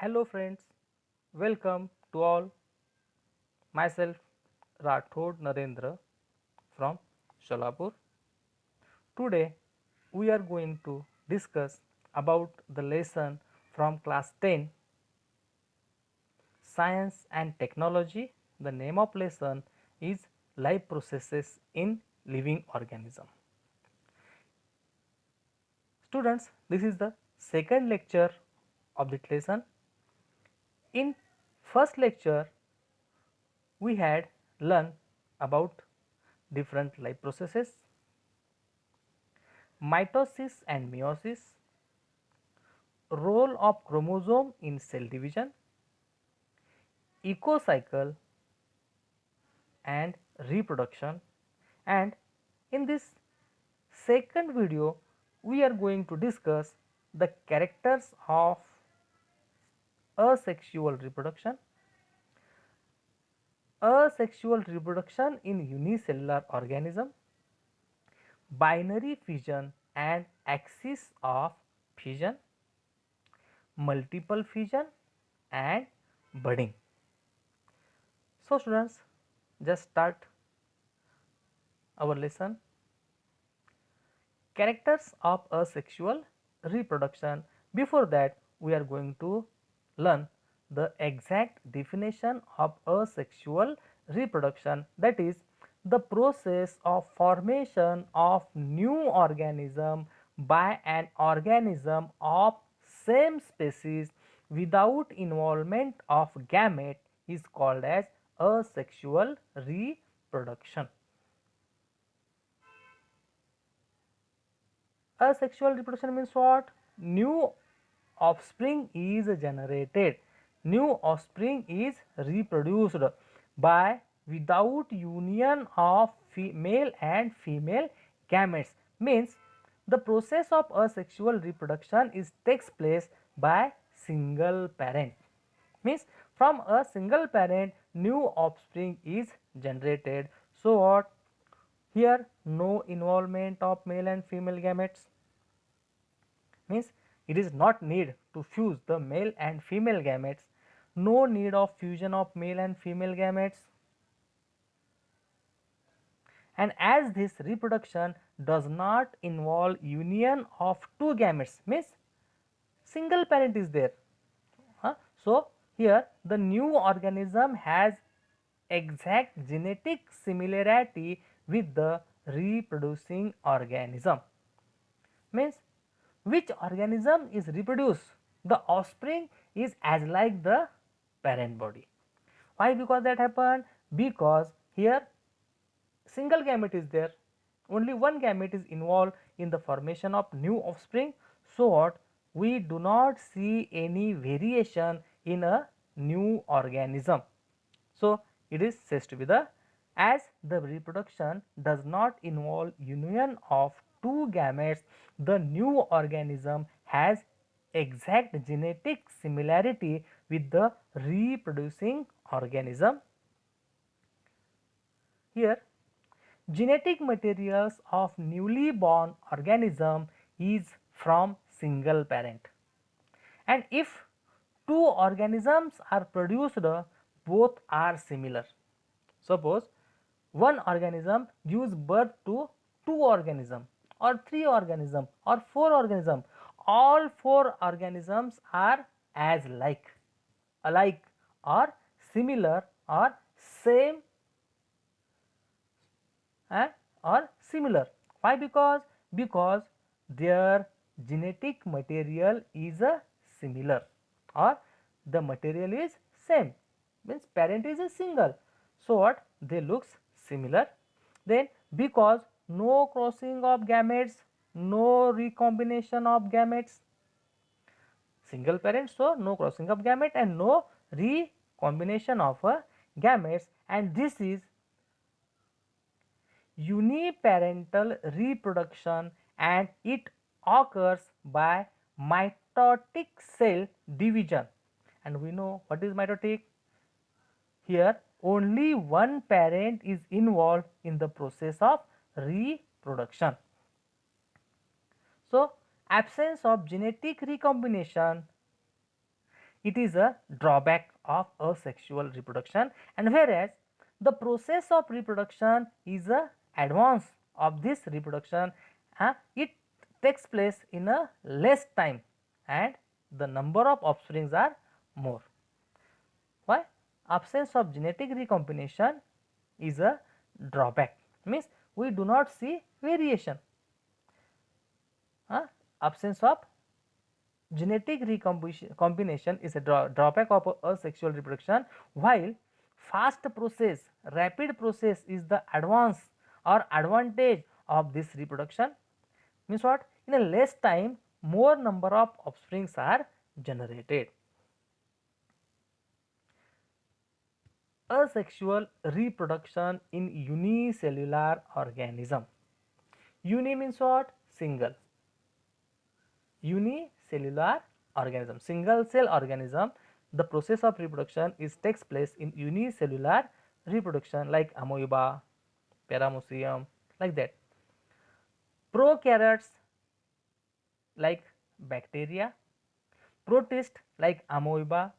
Hello friends, welcome to all. Myself Rathod Narendra from Sholapur. Today we are going to discuss about the lesson from class 10 Science and Technology. The name of lesson is Life Processes in Living Organism. Students, this is the second lecture of this lesson. In first lecture we had learned about different life processes, mitosis and meiosis, role of chromosome in cell division, ecocycle and reproduction, and in this second video we are going to discuss the characters of asexual reproduction, asexual reproduction in unicellular organism, binary fission and axis of fission, multiple fission and budding. So students, just start our lesson. Characters of asexual reproduction. Before that we are going to learn the exact definition of asexual reproduction, that is the process of formation of new organism by an organism of same species without involvement of gamete is called as asexual reproduction. Asexual reproduction means what? New offspring is generated, new offspring is reproduced by without union of male and female gametes, means the process of asexual reproduction is takes place by single parent, means from a single parent new offspring is generated. So what? Here no involvement of male and female gametes, means it is not need to fuse the male and female gametes, no need of fusion of male and female gametes, and as this reproduction does not involve union of two gametes, means single parent is there. So here the new organism has exact genetic similarity with the reproducing organism, means which organism is reproduced, the offspring is as like the parent body. Why? Because that happened because here single gamete is there, only one gamete is involved in the formation of new offspring. So what? We do not see any variation in a new organism. So it is says to be the, as the reproduction does not involve union of two gametes, the new organism has exact genetic similarity with the reproducing organism. Here genetic materials of newly born organism is from single parent, and if two organisms are produced, both are similar. Suppose one organism gives birth to two organisms or three organisms or four organisms, all four organisms are as like, alike or similar or same or similar. Why? Because their genetic material is similar or the material is same, means parent is a single. So what? They looks similar. Then because no crossing of gametes, no recombination of gametes, single parent, so no crossing of gamete and no recombination of gametes, and this is uniparental reproduction and it occurs by mitotic cell division. And we know what is mitotic. Here only one parent is involved in the process of reproduction. So absence of genetic recombination it is a drawback of asexual reproduction, and whereas the process of reproduction is a advance of this reproduction, it takes place in a less time and the number of offsprings are more. Why? Absence of genetic recombination is a drawback, means we do not see variation. Absence of genetic recombination is a drawback of asexual reproduction, while fast process, rapid process is the advance or advantage of this reproduction. Means what? In a less time, more number of offsprings are generated. Asexual reproduction in unicellular organism. Uni means what? Single. Unicellular organism, single cell organism, the process of reproduction takes place in unicellular reproduction like amoeba, paramecium, like that. Prokaryotes like bacteria, protist like amoeba,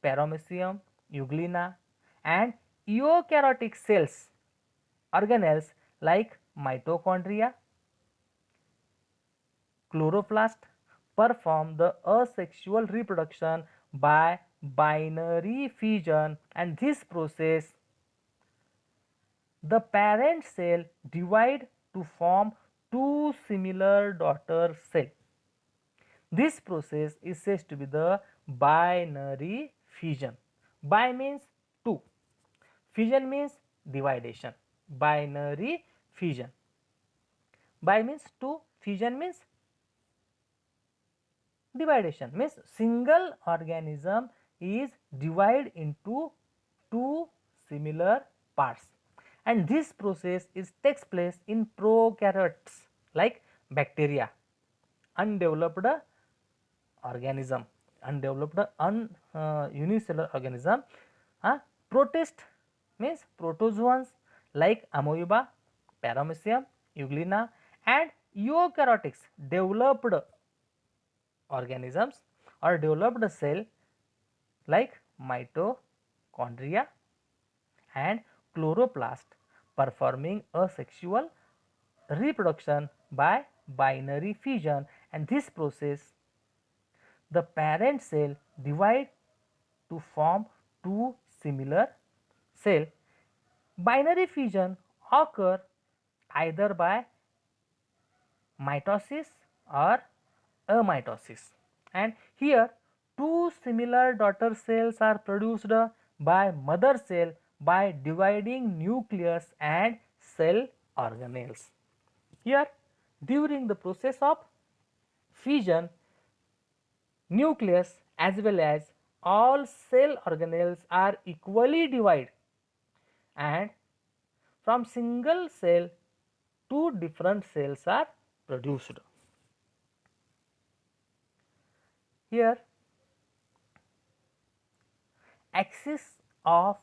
paramecium, euglena, and eukaryotic cells, organelles like mitochondria, chloroplast, perform the asexual reproduction by binary fission, and this process the parent cell divide to form two similar daughter cell. This process is said to be the binary fission. Bi means two, fission means dividation. Binary fission. Bi means two, fission means dividation, means single organism is divided into two similar parts, and this process takes place in prokaryotes like bacteria, undeveloped organism, unicellular organism. Protist means protozoans like amoeba, paramecium, euglena, and eukaryotics, developed organisms or developed cell like mitochondria and chloroplast, performing asexual reproduction by binary fission, and this process the parent cell divide to form two similar cell. Binary fission occur either by mitosis or amitosis, and here two similar daughter cells are produced by mother cell by dividing nucleus and cell organelles. Here during the process of fission, nucleus as well as all cell organelles are equally divided, and from single cell two different cells are produced. Here axis of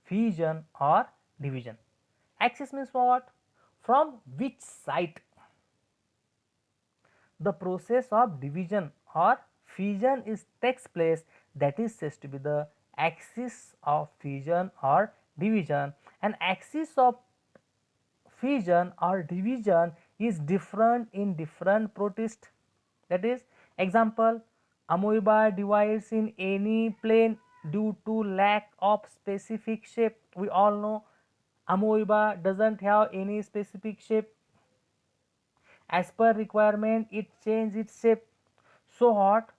fission or division. Axis means what? From which side the process of division or fission takes place, that is said to be the axis of fission or division. And axis of fission or division is different in different protist. That is, example, amoeba divides in any plane due to lack of specific shape. We all know amoeba does not have any specific shape. As per requirement it changes its shape. So what?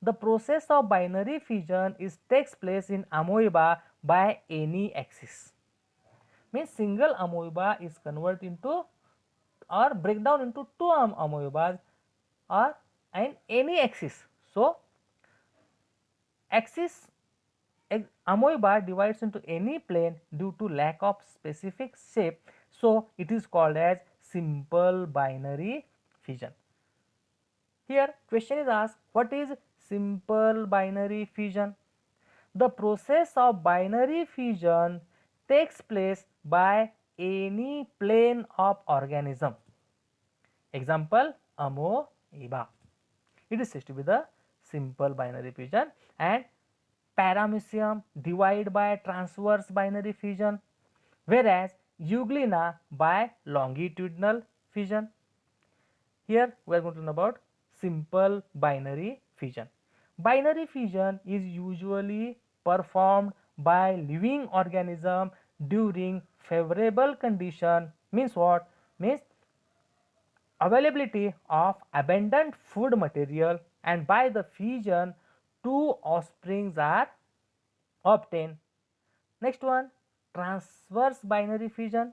The process of binary fission takes place in amoeba by any axis. Means single amoeba is converted into or break down into two amoebas or in any axis. So axis amoeba divides into any plane due to lack of specific shape, so it is called as simple binary fission. Here question is asked, what is simple binary fission? The process of binary fission takes place by any plane of organism. Example, amoeba. It is said to be the simple binary fission, and Paramecium divide by transverse binary fission, whereas Euglena by longitudinal fission. Here we are going to know about simple binary fission. Binary fission is usually performed by living organism during favorable condition. Means what? Means availability of abundant food material, and by the fission two offsprings are obtained. Next one, transverse binary fission.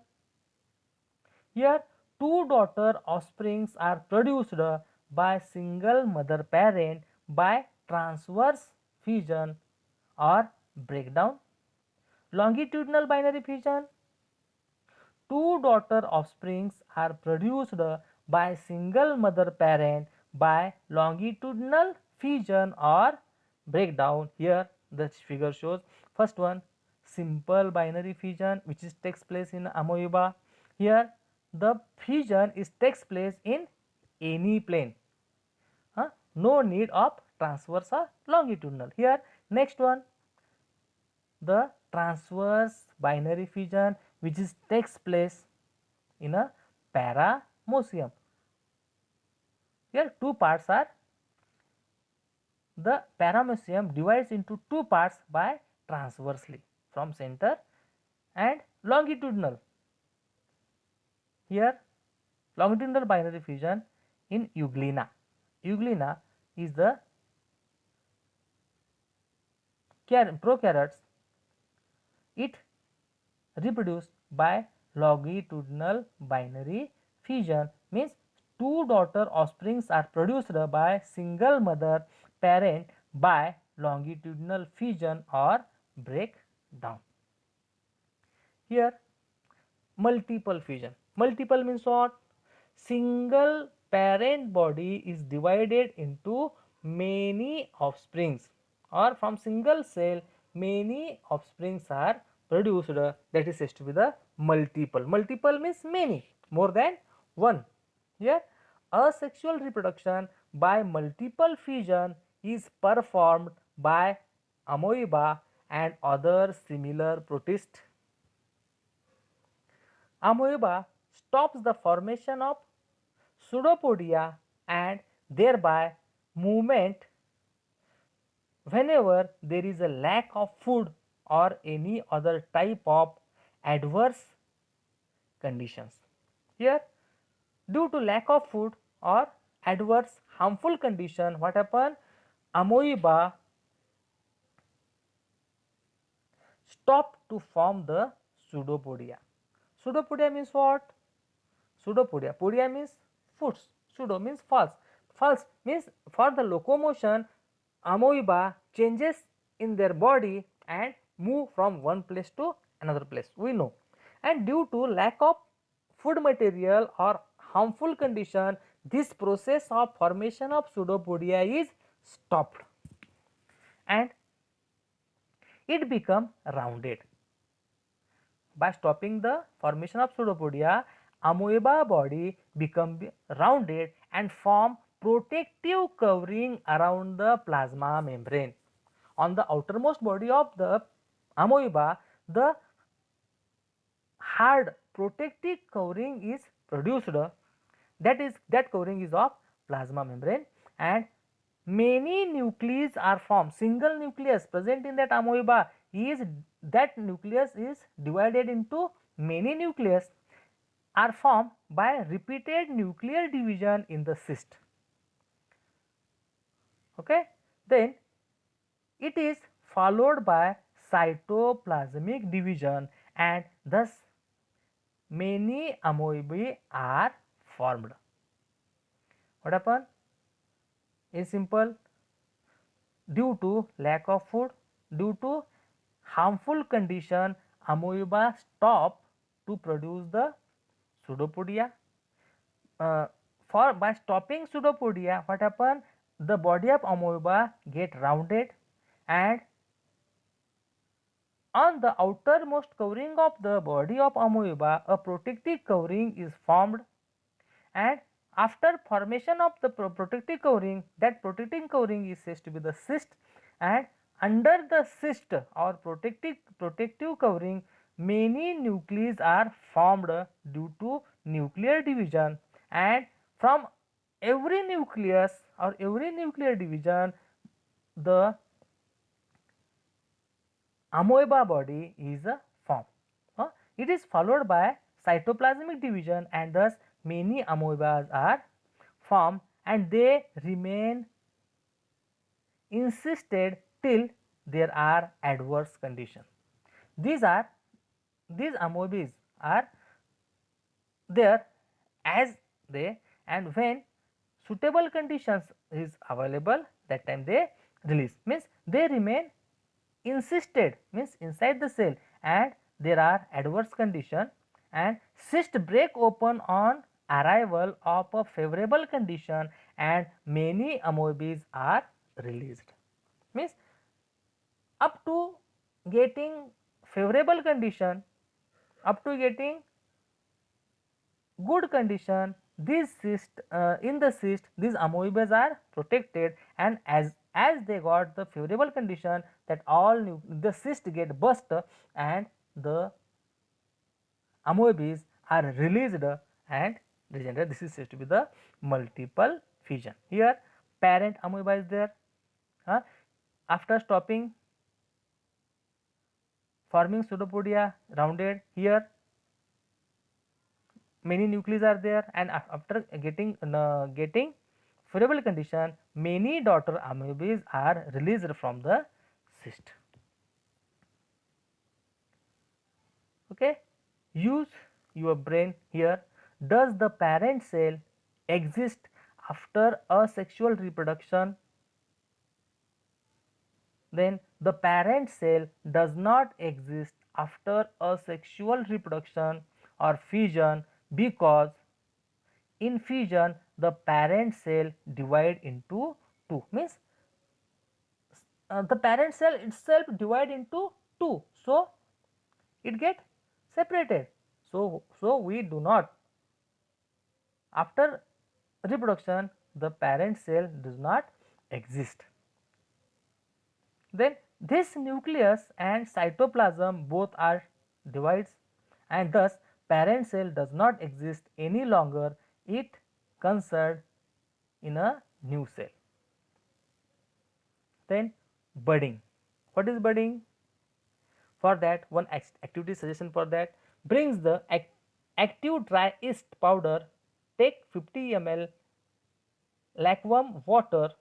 Here two daughter offsprings are produced by single mother parent by transverse fission or breakdown. Longitudinal binary fission, two daughter offsprings are produced by single mother parent by longitudinal fission or breakdown. Here the figure shows first one, simple binary fission which is takes place in amoeba. Here the fission is takes place in any plane, no need of transverse or longitudinal. Here next one, the transverse binary fission which is takes place in a paramecium. Here two parts are, the paramecium divides into two parts by transversely from center and longitudinal. Here longitudinal binary fission in Euglena. Euglena is the prokaryotes. It reproduced by longitudinal binary fission, means two daughter offsprings are produced by single mother parent by longitudinal fission or breakdown. Here multiple fission. Multiple means what? Single parent body is divided into many offsprings, or from single cell many offsprings are produced, that is said to be the multiple. Multiple means many, more than one. Here asexual reproduction by multiple fission is performed by amoeba and other similar protists. Amoeba stops the formation of pseudopodia and thereby movement whenever there is a lack of food or any other type of adverse conditions. Here due to lack of food or adverse harmful condition, what happen? Amoeba stop to form the pseudopodia. Pseudopodia means what? Pseudopodia. Podia means foods. Pseudo means false. False means for the locomotion, amoeba changes in their body and move from one place to another place, we know. And due to lack of food material or harmful condition, this process of formation of pseudopodia is stopped and it become rounded. By stopping the formation of pseudopodia, amoeba body become rounded and form protective covering around the plasma membrane. On the outermost body of the amoeba, the hard protective covering is produced, that covering is of plasma membrane, and many nuclei are formed. Single nucleus present in that amoeba is, that nucleus is divided into many nucleus are formed by repeated nuclear division in the cyst. Okay, then it is followed by cytoplasmic division and thus many amoebae are formed. What happened? In simple, due to lack of food, due to harmful condition, amoeba stop to produce the pseudopodia. By stopping pseudopodia, what happen? The body of amoeba get rounded and on the outermost covering of the body of amoeba, a protective covering is formed, and after formation of the protective covering, that protecting covering is said to be the cyst, and under the cyst or protective covering, many nuclei are formed due to nuclear division, and from every nucleus or every nuclear division, the amoeba body is formed. It is followed by cytoplasmic division, and thus many amoebas are formed, and they remain insisted till there are adverse conditions. These amoebas are there as they, and when suitable conditions is available, that time they release, means they remain insisted, means inside the cell, and there are adverse condition, and cyst break open on arrival of a favorable condition, and many amoebas are released. Means up to getting favorable condition, up to getting good condition, these in the cyst, these amoebas are protected, and as they got the favorable condition, that all the cyst get burst and the amoebas are released and regenerate. This is said to be the multiple fission. Here parent amoeba is there. After stopping forming pseudopodia rounded, here many nuclei are there, and after getting favorable condition, many daughter amoebas are released from the cyst. Okay, use your brain here. Does the parent cell exist after asexual reproduction? Then the parent cell does not exist after asexual reproduction or fission, because in fission the parent cell divide into two, means the parent cell itself divide into two, so it get separated. So we do not, after reproduction the parent cell does not exist. Then this nucleus and cytoplasm both are divides, and thus parent cell does not exist any longer, it concerned in a new cell. Then budding. What is budding? For that, one activity suggestion for that: brings the active dry yeast powder, take 50 ml lukewarm water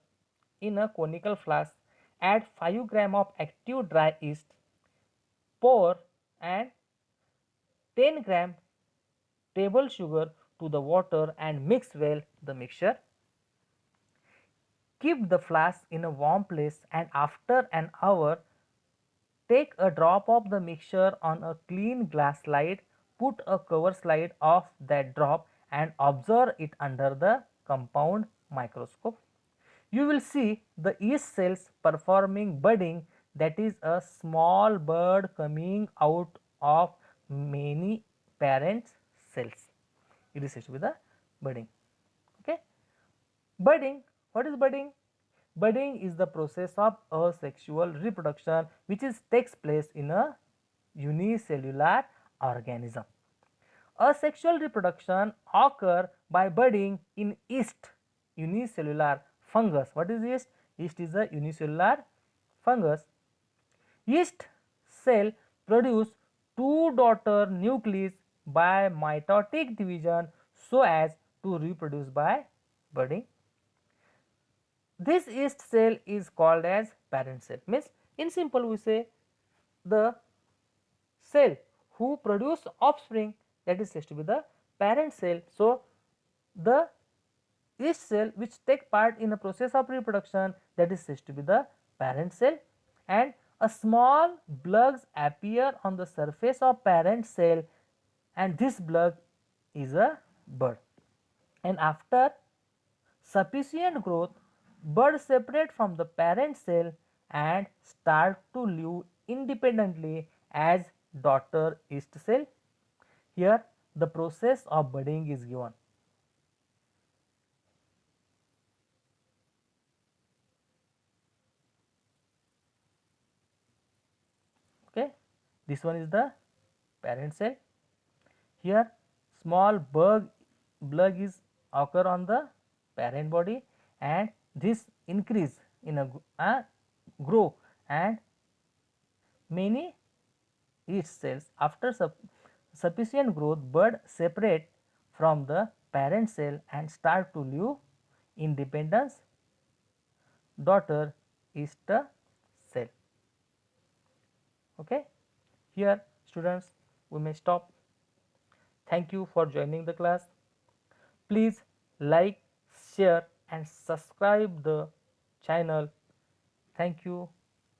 in a conical flask, add 5 gram of active dry yeast, pour and 10 gram table sugar to the water and mix well the mixture. Keep the flask in a warm place, and after an hour take a drop of the mixture on a clean glass slide, put a cover slide of that drop and observe it under the compound microscope. You will see the yeast cells performing budding, that is a small bud coming out of many parent cells. It is said to be the budding. Okay. Budding, what is budding? Budding is the process of asexual reproduction which takes place in a unicellular organism. Asexual reproduction occur by budding in yeast, unicellular fungus. What is yeast? Yeast is a unicellular fungus. Yeast cell produce two daughter nuclei by mitotic division so as to reproduce by budding. This yeast cell is called as parent cell. Means in simple we say the cell who produce offspring, that is said to be the parent cell. So the yeast cell which take part in the process of reproduction, that is said to be the parent cell, and a small plugs appear on the surface of parent cell, and this plug is a bud, and after sufficient growth, bud separate from the parent cell and start to live independently as daughter yeast cell. Here the process of budding is given. This one is the parent cell. Here small bug is occur on the parent body, and this increase in a grow, and many its cells. After sufficient growth, bud separate from the parent cell and start to live independence. Daughter is the cell. Okay. Here students, we may stop. Thank you for joining the class. Please like, share and subscribe the channel. Thank you.